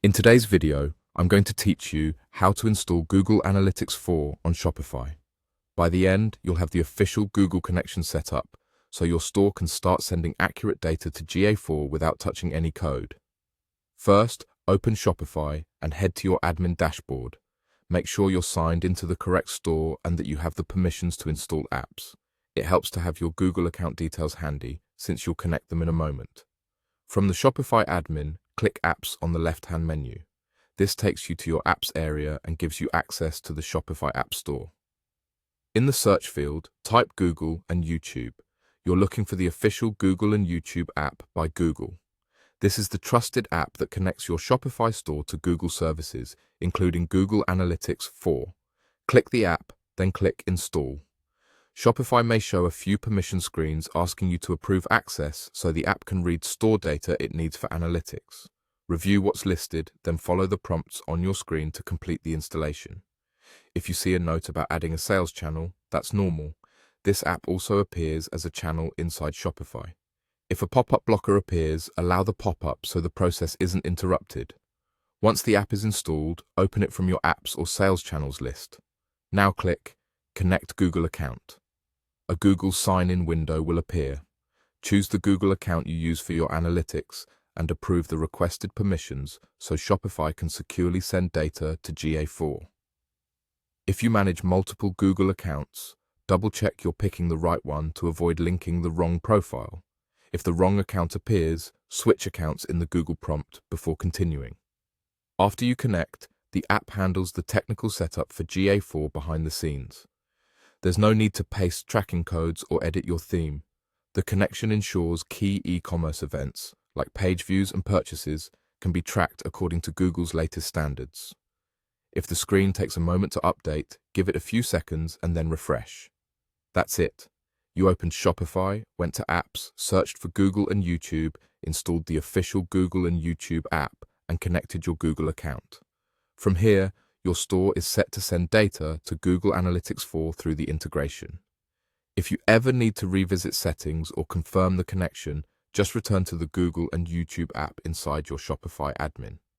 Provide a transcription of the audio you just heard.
In today's video, I'm going to teach you how to install Google Analytics 4 on Shopify. By the end, you'll have the official Google connection set up, so your store can start sending accurate data to GA4 without touching any code. First, open Shopify and head to your admin dashboard. Make sure you're signed into the correct store and that you have the permissions to install apps. It helps to have your Google account details handy, since you'll connect them in a moment. From the Shopify admin, click Apps on the left-hand menu. This takes you to your Apps area and gives you access to the Shopify App Store. In the search field, type Google and YouTube. You're looking for the official Google and YouTube app by Google. This is the trusted app that connects your Shopify store to Google services, including Google Analytics 4. Click the app, then click Install. Shopify may show a few permission screens asking you to approve access so the app can read store data it needs for analytics. Review what's listed, then follow the prompts on your screen to complete the installation. If you see a note about adding a sales channel, that's normal. This app also appears as a channel inside Shopify. If a pop-up blocker appears, allow the pop-up so the process isn't interrupted. Once the app is installed, open it from your Apps or Sales Channels list. Now click Connect Google Account. A Google sign-in window will appear. Choose the Google account you use for your analytics and approve the requested permissions so Shopify can securely send data to GA4. If you manage multiple Google accounts, double-check you're picking the right one to avoid linking the wrong profile. If the wrong account appears, switch accounts in the Google prompt before continuing. After you connect, the app handles the technical setup for GA4 behind the scenes. There's no need to paste tracking codes or edit your theme. The connection ensures key e-commerce events, like page views and purchases, can be tracked according to Google's latest standards. If the screen takes a moment to update, give it a few seconds and then refresh. That's it. You opened Shopify, went to Apps, searched for Google and YouTube, installed the official Google and YouTube app, and connected your Google account. From here, your store is set to send data to Google Analytics 4 through the integration. If you ever need to revisit settings or confirm the connection, just return to the Google and YouTube app inside your Shopify admin.